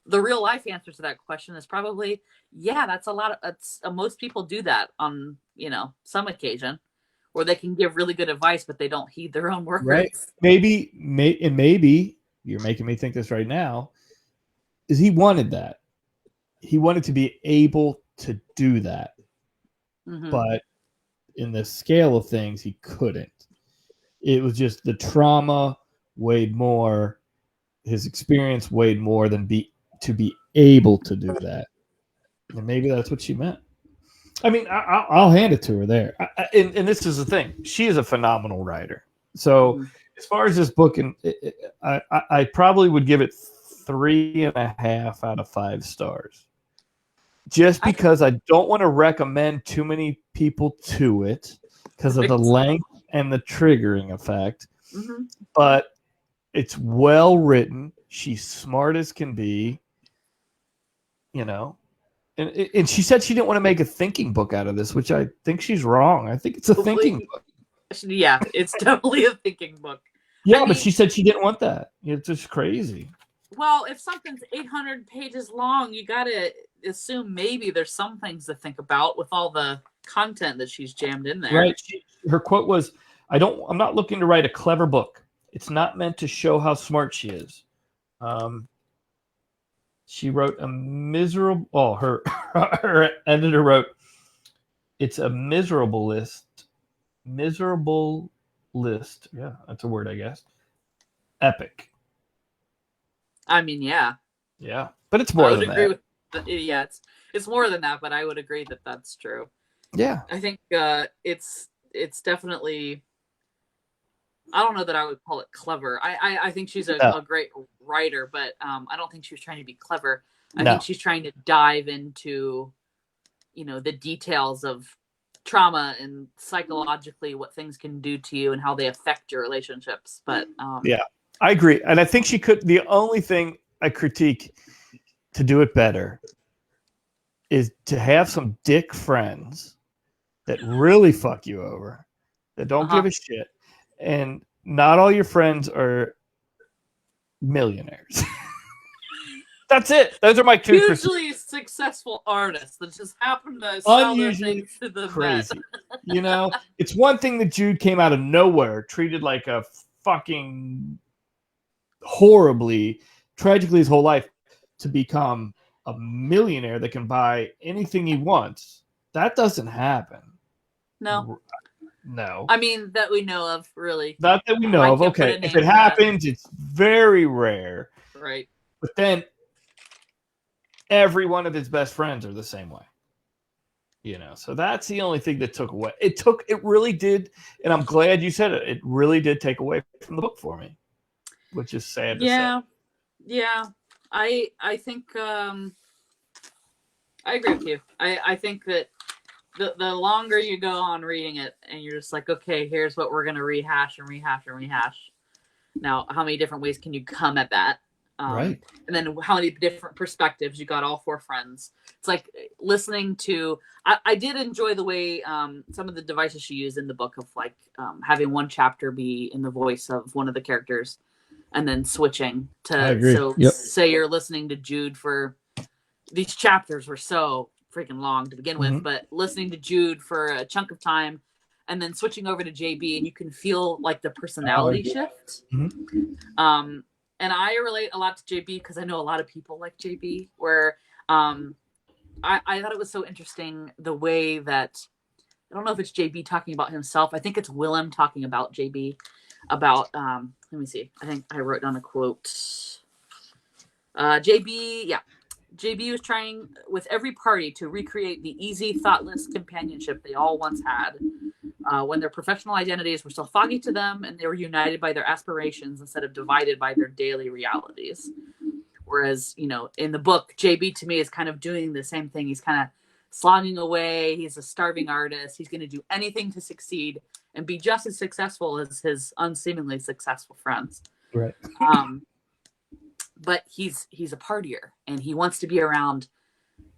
The real life answer to that question is probably, that's a lot of, most people do that on, some occasion, where they can give really good advice, but they don't heed their own words. Right. Maybe you're making me think this right now, is he wanted that. He wanted to be able to do that. But in the scale of things, he couldn't. It was just the trauma weighed more. His experience weighed more than to be able to do that. And maybe that's what she meant. I mean, I'll hand it to her there. And this is the thing. She is a phenomenal writer. So as far as this book, I probably would give it 3.5 out of 5 stars. Just because I don't want to recommend too many people to it because of the length and the triggering effect. But it's well written. She's smart as can be, And she said she didn't want to make a thinking book out of this, which I think she's wrong. I think it's a thinking book. Yeah, it's definitely a thinking book. Yeah, but she said she didn't want that. It's just crazy. Well, if something's 800 pages long, you got to assume maybe there's some things to think about with all the content that she's jammed in there. Right. Her quote was, I'm not looking to write a clever book. It's not meant to show how smart she is. She wrote a miserable, her editor wrote, it's a miserable list. Yeah, that's a word, I guess. Epic. I mean, yeah. Yeah, but it's I more would than agree that. with yeah, it's more than that, but I would agree that that's true. Yeah. I think it's definitely, I don't know that I would call it clever. I think she's No. a great writer, but I don't think she was trying to be clever. I No. think she's trying to dive into, the details of trauma and psychologically what things can do to you and how they affect your relationships. But Yeah, I agree. And I think she could, the only thing I critique to do it better is to have some dick friends that really fuck you over, that don't give a shit. And not all your friends are millionaires. That's it. Those are my two hugely successful artists that just happen to sell their unusually things to the crazy. It's one thing that Jude came out of nowhere, treated like a fucking horribly, tragically his whole life, to become a millionaire that can buy anything he wants. That doesn't happen. No. No. I mean, that we know of, really. Not that we know of. Okay. If it happens, it's very rare. Right. But then every one of his best friends are the same way. So that's the only thing that took away. It really did. And I'm glad you said it. It really did take away from the book for me, which is sad to say. Yeah. I think I agree with you. I think that the longer you go on reading it and you're just like, okay, here's what we're going to rehash and rehash and rehash. Now, how many different ways can you come at that? Right. And then how many different perspectives? You got all four friends. It's like listening to, I did enjoy the way some of the devices she used in the book of like having one chapter be in the voice of one of the characters and then switching to, I agree. So Yep. Say you're listening to Jude for, these chapters were so freaking long to begin with, but listening to Jude for a chunk of time and then switching over to JB, and you can feel like the personality shift. And I relate a lot to JB because I know a lot of people like JB, where I thought it was so interesting the way that, I don't know if it's JB talking about himself. I think it's Willem talking about JB about, let me see. I think I wrote down a quote. JB was trying with every party to recreate the easy, thoughtless companionship they all once had. When their professional identities were still foggy to them and they were united by their aspirations instead of divided by their daily realities. Whereas, in the book, JB to me is kind of doing the same thing. He's kind of slogging away. He's a starving artist. He's going to do anything to succeed and be just as successful as his unseemingly successful friends. Right. But he's a partier and he wants to be around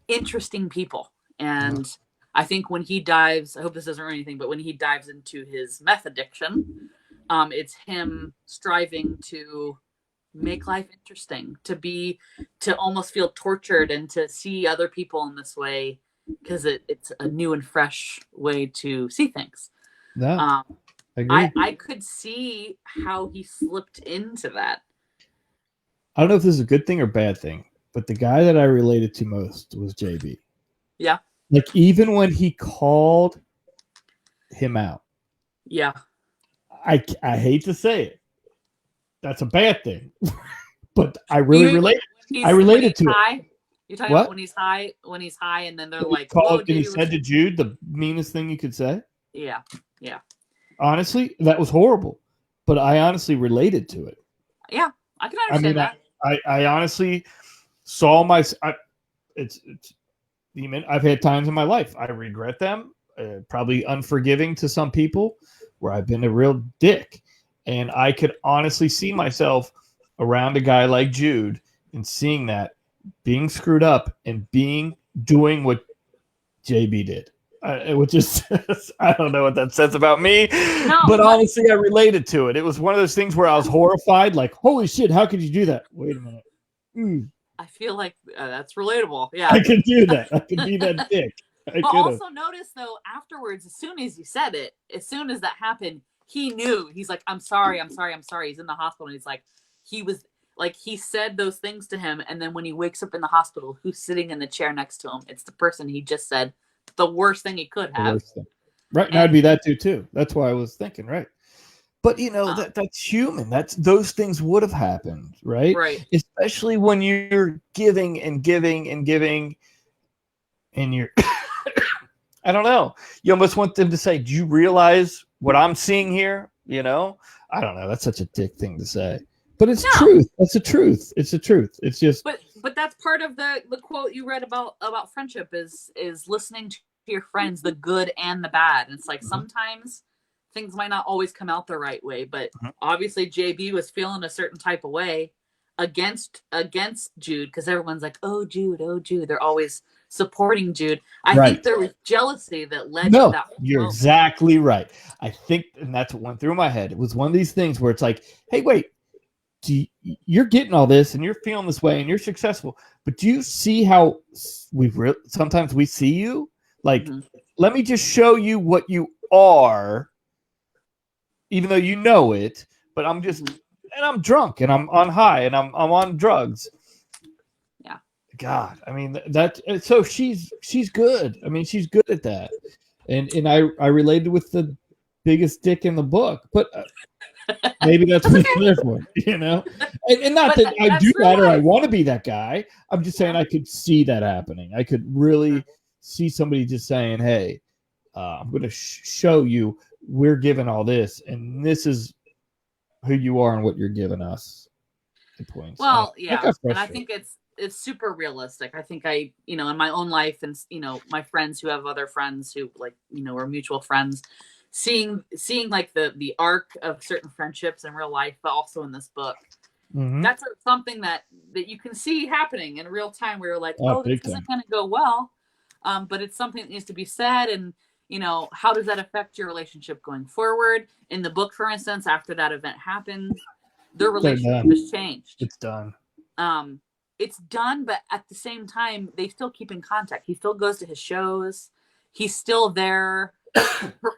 interesting people. And I think when he dives, I hope this doesn't ruin anything, but when he dives into his meth addiction, it's him striving to make life interesting, to almost feel tortured and to see other people in this way because it's a new and fresh way to see things. No, I could see how he slipped into that. I don't know if this is a good thing or bad thing, but the guy that I related to most was JB. Yeah. Like, even when he called him out. Yeah. I hate to say it. That's a bad thing. But I really related to it. You're talking about when he's high and then they're like, called, and he said to Jude the meanest thing you could say? Yeah. Yeah. Honestly, that was horrible. But I honestly related to it. Yeah, I can understand that. I honestly saw I've had times in my life I regret them, probably unforgiving to some people, where I've been a real dick, and I could honestly see myself around a guy like Jude and seeing that, being screwed up and doing what JB did, which is I don't know what that says about me, but honestly I related to it. It was one of those things where I was horrified, like, holy shit, how could you do that? Wait a minute. I feel like that's relatable. Yeah, I could do that. I could be that dick. But also notice though, afterwards, as soon as you said it, as soon as that happened, he knew. He's like, I'm sorry. He's in the hospital. And he's like, he said those things to him. And then when he wakes up in the hospital, who's sitting in the chair next to him? It's the person he just said the worst thing he could have. Right. And I'd be that too. That's why I was thinking, right. But that's human. Those things would have happened, right? Right. Especially when you're giving and giving and giving, and you're I don't know. You almost want them to say, "Do you realize what I'm seeing here?" I don't know. That's such a dick thing to say, but it's truth. That's the truth. It's the truth. It's just. But that's part of the quote you read about friendship is listening to your friends, the good and the bad. And it's like sometimes things might not always come out the right way, but obviously JB was feeling a certain type of way against Jude, because everyone's like, oh Jude. They're always supporting Jude. I think there was jealousy that led to that. You're exactly right. I think, and that's what went through my head. It was one of these things where it's like, hey, wait, you're getting all this and you're feeling this way and you're successful, but do you see how sometimes we see you? Like, let me just show you what you are, even though you know it, but I'm just, and I'm drunk and I'm on high and I'm on drugs. Yeah. God, I mean, so she's good. I mean, she's good at that. And I related with the biggest dick in the book, but maybe that's what it's there for, And not that I do that or I want to be that guy. I'm just saying I could see that happening. I could really see somebody just saying, hey, I'm going to show you we're giving all this, and this is who you are and what you're giving us. Well, yeah, and I think it's super realistic. I think in my own life and, my friends who have other friends who are mutual friends, seeing like the arc of certain friendships in real life, but also in this book, that's something that you can see happening in real time where you're like, this isn't going to go well. But it's something that needs to be said. And, how does that affect your relationship going forward? In the book, for instance, after that event happened, their relationship has changed. It's done. It's done, but at the same time, they still keep in contact. He still goes to his shows. He's still there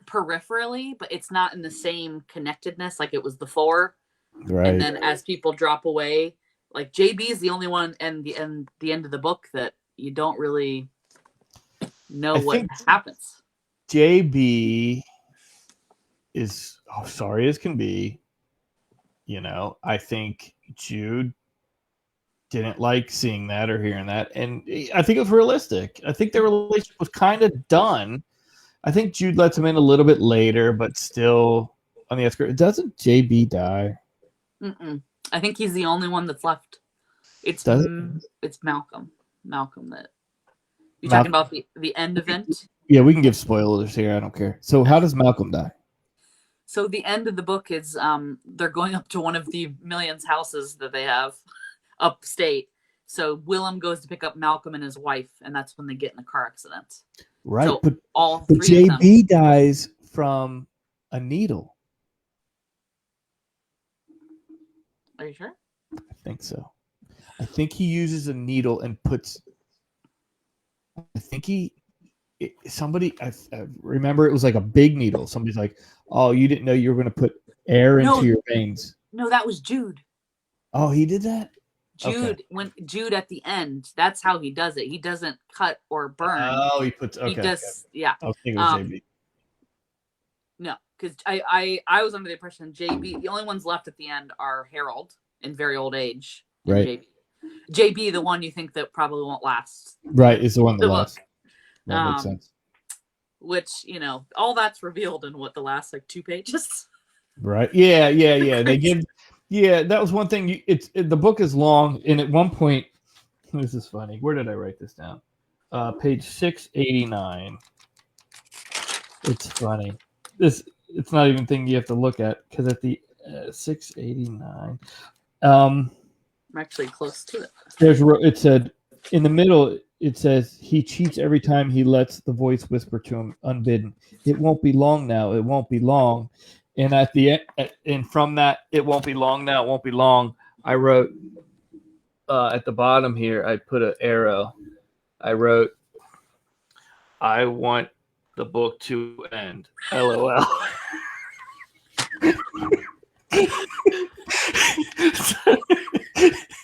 peripherally, but it's not in the same connectedness like it was before. Right. And then as people drop away, like JB is the only one in the end of the book that you don't really know what happens. JB is sorry as can be. I think Jude didn't like seeing that or hearing that, and I think it was realistic. I think their relationship was kind of done. I think Jude lets him in a little bit later, but still on the outskirts. Doesn't JB die? I think he's the only one that's left. It's Malcolm. Malcolm that you're talking about the end event. Yeah, we can give spoilers here. I don't care. So how does Malcolm die? So the end of the book is they're going up to one of the millions houses that they have upstate. So Willem goes to pick up Malcolm and his wife, and that's when they get in a car accident. Right, so but all three JB dies from a needle. Are you sure? I think so. I think he uses a needle and puts. I remember it was like a big needle. Somebody's like, "Oh, you didn't know you were going to put air into your veins." No, that was Jude. Oh, he did that? When Jude at the end, that's how he does it. He doesn't cut or burn. Oh, he puts. Okay. He does. Yeah. I was thinking it was JB. No, because I was under the impression JB. The only ones left at the end are Harold in very old age. Right. JB, the one you think that probably won't last. Right, is the one that lasts. That makes sense. Which, all that's revealed in the last 2 pages. Right. Yeah. They give. Yeah, that was one thing. The book is long, and at one point, this is funny. Where did I write this down? Page 689. It's funny. It's not even a thing you have to look at because at the 689. I'm actually close to it. It said in the middle. It says he cheats every time he lets the voice whisper to him unbidden. It won't be long now. It won't be long. And at the end, and from that, it won't be long now. It won't be long. I wrote at the bottom here. I put an arrow. I wrote, "I want the book to end." LOL.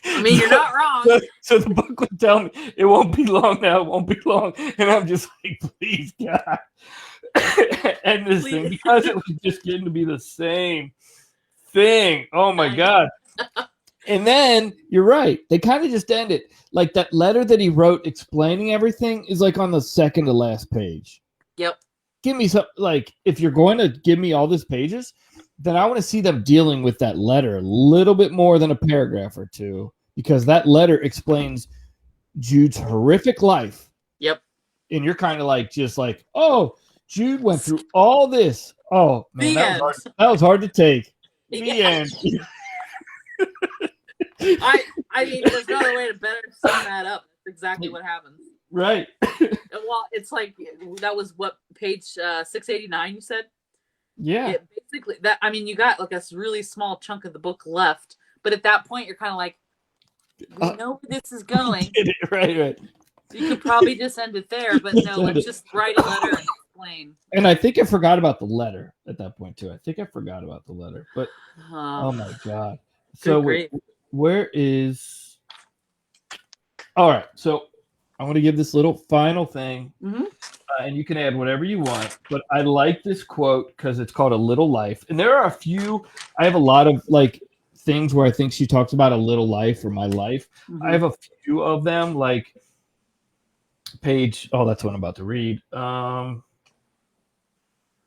I mean, you're not wrong. So the book would tell me it won't be long now. It won't be long, and I'm just like, please, God. end this thing because it was just getting to be the same thing. Oh my God. And then you're right. They kind of just end it. Like that letter that he wrote explaining everything is like on the second to last page. Yep. Give me some, like, if you're going to give me all these pages, then I want to see them dealing with that letter a little bit more than a paragraph or two, because that letter explains Jude's horrific life. Yep. And you're kind of like, just like, oh, Jude went through all this. Oh, man, that was hard to take. The end. I mean, there's no other way to better sum that up. That's exactly what happens. Right. Well, it's like, that was what, page 689 you said? Yeah. Basically, that, I mean, you got like a really small chunk of the book left, but at that point, you're kind of like, we know where this is going. Right. You could probably just end it there, but no, let's just write a letter and explain. And I think I forgot about the letter at that point, too. I think I forgot about the letter, but oh my God. So where is... All right, so I want to give this little final thing, and you can add whatever you want, but I like this quote because it's called A Little Life. And there are a few, I have a lot of like things where I think she talks about a little life or my life. I have a few of them, like page, that's what I'm about to read. There are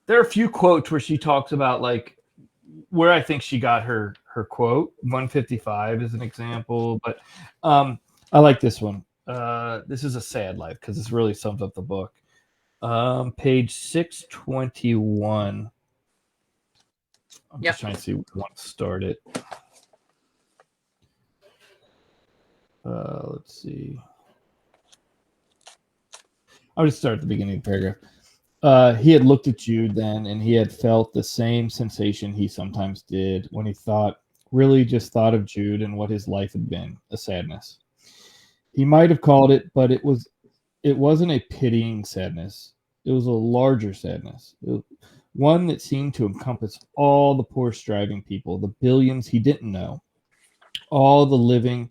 a few quotes where she talks about like where I think she got her quote. 155 is an example, but I like this one. This is a sad life because this really sums up the book. Page 621. I'm just trying to see what one started. Let's see. I'll just start at the beginning of the paragraph. He had looked at Jude then, and he had felt the same sensation he sometimes did when he really just thought of Jude and what his life had been, a sadness. He might have called it, but it wasn't a pitying sadness. It was a larger sadness, one that seemed to encompass all the poor striving people, the billions he didn't know, all living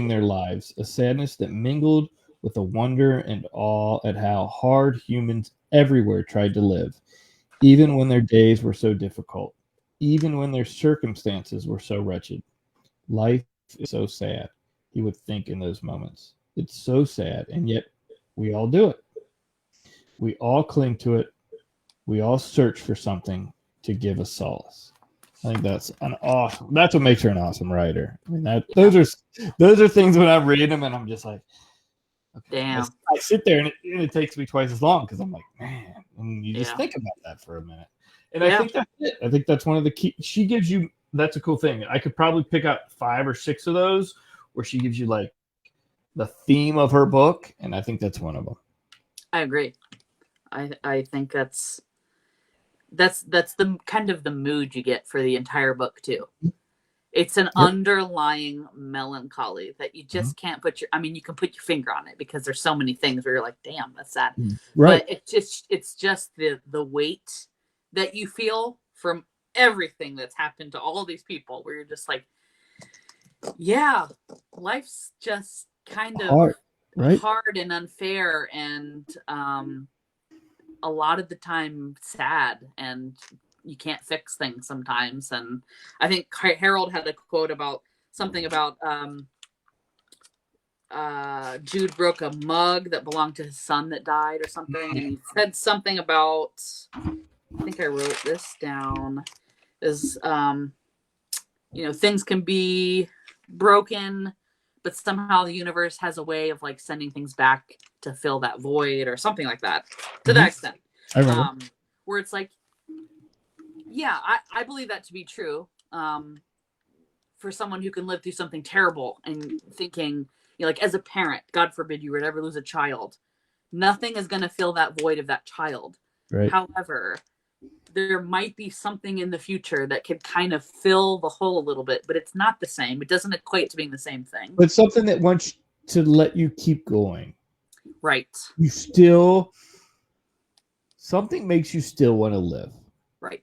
their lives, a sadness that mingled with a wonder and awe at how hard humans everywhere tried to live, even when their days were so difficult, even when their circumstances were so wretched. Life is so sad, he would think in those moments. It's so sad, and yet we all do it. We all cling to it. We all search for something to give us solace. I think that's that's what makes her an awesome writer. I mean, those are things when I'm reading them and I'm just like, okay. Damn. I sit there and it takes me twice as long because I'm like, man, and you just think about that for a minute. And I think that's it. I think that's one of the key. She gives you, that's a cool thing. I could probably pick out 5 or 6 of those where she gives you like the theme of her book, and I think that's one of them. I agree. I think that's the kind of the mood you get for the entire book too. It's an underlying melancholy that you just can't put you can put your finger on it because there's so many things where you're like, damn, that's sad. Right. But it's just the weight that you feel from everything that's happened to all these people where you're just like, yeah, life's just kind of hard and unfair and a lot of the time sad, and you can't fix things sometimes. And I think Harold had a quote about something about Jude broke a mug that belonged to his son that died or something, and he said something about, I think I wrote this down, is things can be broken, but somehow the universe has a way of like sending things back to fill that void or something like that, to that extent. I remember. Where it's like, yeah, I believe that to be true. For someone who can live through something terrible and thinking, like as a parent, God forbid you would ever lose a child, nothing is going to fill that void of that child. Right. However, there might be something in the future that could kind of fill the hole a little bit, but it's not the same. It doesn't equate to being the same thing. But something that wants to let you keep going. Right. Something makes you still want to live. Right.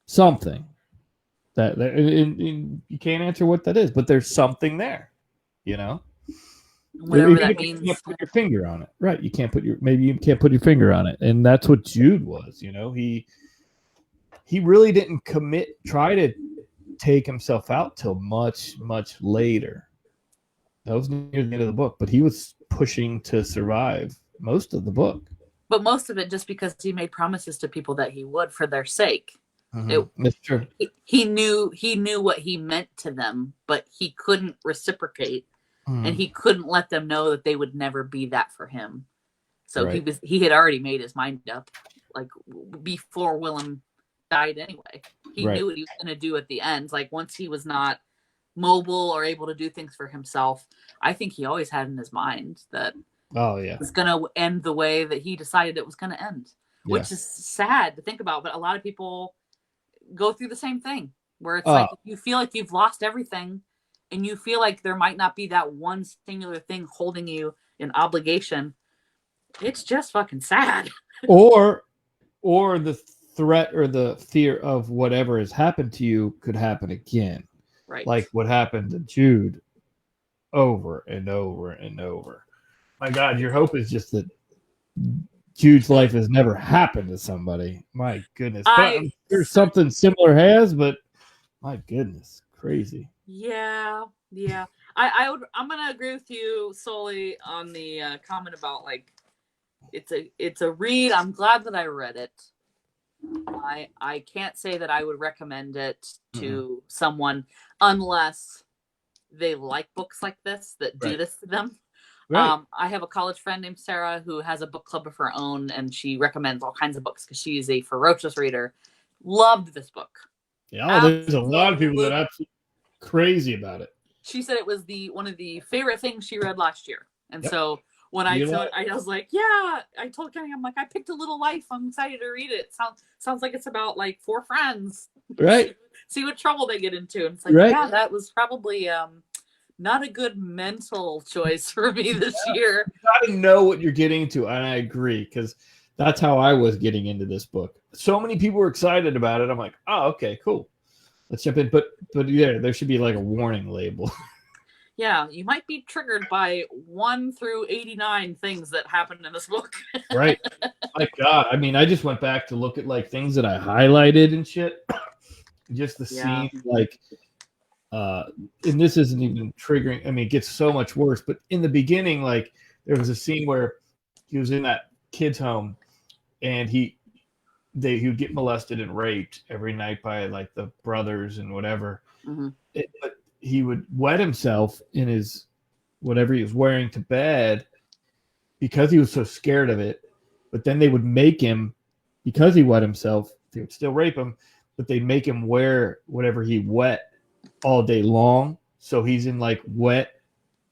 Something and you can't answer what that is, but there's something there, whatever Even that if you means. can't put your finger on it, right? You can't put maybe you can't put your finger on it, and that's what Jude was. He really didn't try to take himself out till much later. That was near the end of the book, but he was pushing to survive most of the book. But most of it just because he made promises to people that he would for their sake. That's true. He knew what he meant to them, but he couldn't reciprocate, and he couldn't let them know that they would never be that for him. So he had already made his mind up, like before Willem died anyway. He knew what he was going to do at the end. Like once he was not mobile or able to do things for himself, I think he always had in his mind that it's going to end the way that he decided it was going to end, which is sad to think about. But a lot of people go through the same thing where it's like you feel like you've lost everything and you feel like there might not be that one singular thing holding you in obligation. It's just fucking sad. or the threat or the fear of whatever has happened to you could happen again. Right. Like what happened to Jude over and over and over. My God, your hope is just that Jude's life has never happened to somebody. My goodness. But I'm sure something similar has, but my goodness, crazy. Yeah. I'm gonna agree with you solely on the comment about like it's a read. I'm glad that I read it. I can't say that I would recommend it to someone unless they like books like this that do this to them. Right. I have a college friend named Sarah who has a book club of her own, and she recommends all kinds of books because she is a ferocious reader. Loved this book. Yeah, there's a lot of people that are absolutely crazy about it. She said it was one of the favorite things she read last year, and so. When I was like, yeah, I told Kenny, I'm like, I picked A Little Life. I'm excited to read it. Sounds like it's about like 4 friends. Right. See what trouble they get into. And it's like, yeah, that was probably not a good mental choice for me this year. You got to know what you're getting into. And I agree, because that's how I was getting into this book. So many people were excited about it. I'm like, oh, okay, cool. Let's jump in. But yeah, there should be like a warning label. Yeah, you might be triggered by 1 through 89 things that happened in this book. Right. My God. I mean, I just went back to look at like things that I highlighted and shit. Just the scene, like, and this isn't even triggering. I mean, it gets so much worse. But in the beginning, like, there was a scene where he was in that kid's home, and he would get molested and raped every night by like the brothers and whatever. But he would wet himself in his whatever he was wearing to bed because he was so scared of it. But then they would make him, because he wet himself, they would still rape him, but they'd make him wear whatever he wet all day long. So he's in like wet,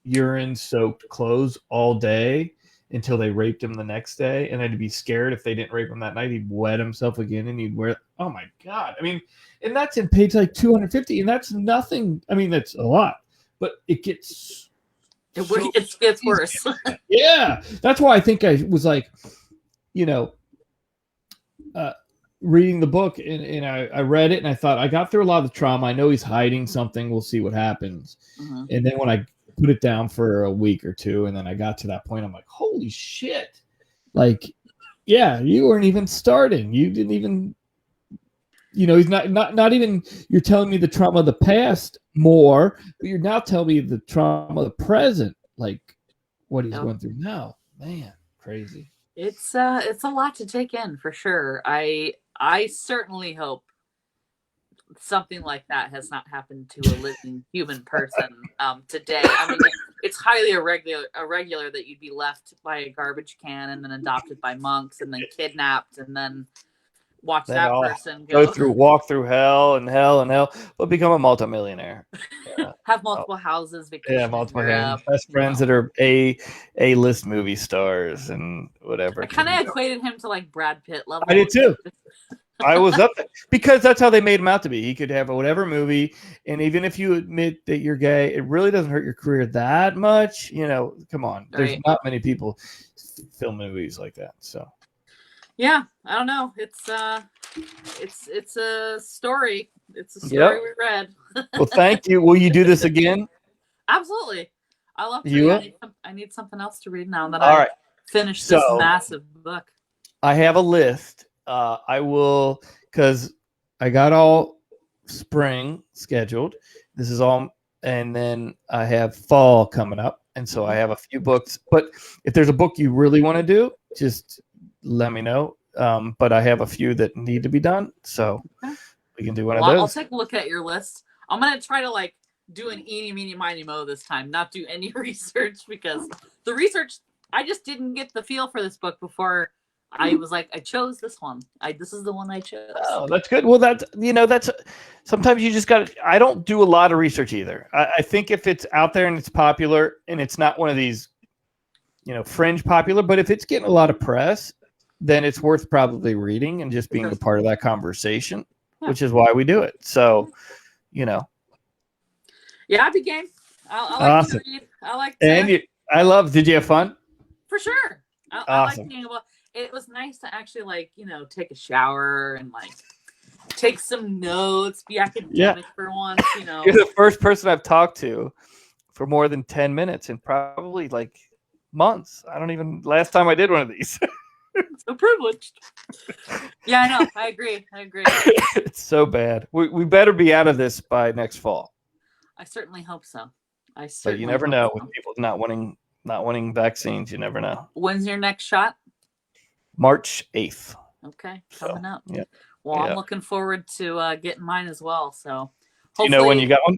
urine-soaked clothes all day until they raped him the next day. And then he'd be scared if they didn't rape him that night, he'd wet himself again and he'd wear, oh my God. I mean, and that's in page like 250, and that's nothing. I mean, that's a lot, but it gets worse. Yeah. That's why I think I was like, reading the book, and I read it and I thought, I got through a lot of the trauma. I know he's hiding something. We'll see what happens. And then when I put it down for a week or two, and then I got to that point, I'm like, holy shit. Like, yeah, you weren't even starting. You didn't even, he's not even, you're telling me the trauma of the past more, but you're now telling me the trauma of the present, like what he's going through now. Man, crazy. It's a lot to take in for sure. I certainly hope something like that has not happened to a living human person today. I mean, it's highly irregular that you'd be left by a garbage can and then adopted by monks and then kidnapped and then watch that person walk through hell, but become a multimillionaire. Have multiple houses, vacation. Multiple best friends that are A-list movie stars and whatever. I kind of equated him to like Brad Pitt level. I did too. I was up there because that's how they made him out to be. He could have whatever movie, and even if you admit that you're gay, it really doesn't hurt your career that much. Come on. There's not many people film movies like that. So yeah, I don't know. It's a story. It's a story we read. Well, thank you. Will you do this again? Absolutely. I love to You read. will? I need something else to read now that All I right. finished this So massive book. I have a list. I will, because I got all spring scheduled. This is all, and then I have fall coming up, and so I have a few books. But if there's a book you really want to do, just let me know. But I have a few that need to be done, so Okay. we can do one Well, of I'll those. take a look at your list. I'm gonna try to like do an eeny meeny miny mo this time, not do any research, because the research, I just didn't get the feel for this book before I was like, I chose this one. This is the one I chose. Oh, that's good. Well, that's sometimes you just got to. I don't do a lot of research either. I think if it's out there and it's popular and it's not one of these, fringe popular, but if it's getting a lot of press, then it's worth probably reading and just being a part of that conversation, which is why we do it. So, Yeah, I'd be game. I like awesome. to read. I like to. And did you have fun? For sure. I like being able. It was nice to actually take a shower and take some notes, be academic for once. You're the first person I've talked to for more than 10 minutes in probably months. Last time I did one of these. So privileged. Yeah, I know. I agree. It's so bad. We better be out of this by next fall. I certainly hope so. But you never know with people not wanting vaccines. You never know. When's your next shot? March 8th. Okay, coming up. Yeah. Well, I'm looking forward to getting mine as well. So, do you know when you got one?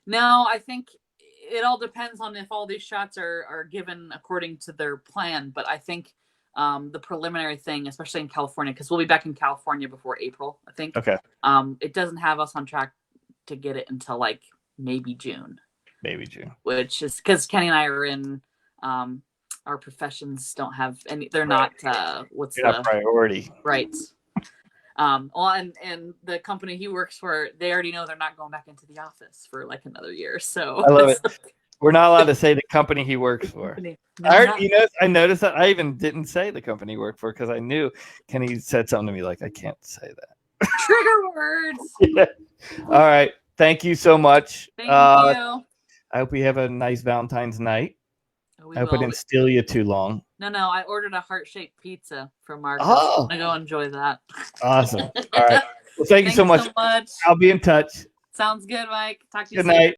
No, I think it all depends on if all these shots are given according to their plan. But I think the preliminary thing, especially in California, because we'll be back in California before April, I think. Okay. It doesn't have us on track to get it until maybe June. Which is because Kenny and I are in our professions don't have any. They're not not priority. Right. Well, and the company he works for, they already know they're not going back into the office for another year. So I love it. We're not allowed to say the company he works for. No, I noticed that. I even didn't say the company he worked for because I knew Kenny said something to me like, I can't say that. Trigger words. Yeah. All right. Thank you so much. Thank you. I hope you have a nice Valentine's night. I hope I didn't steal you too long. No, I ordered a heart-shaped pizza from Marcus. I'm going to go enjoy that. Awesome. All right. Well, thank you so much. I'll be in touch. Sounds good, Mike. Talk to you soon. Good night.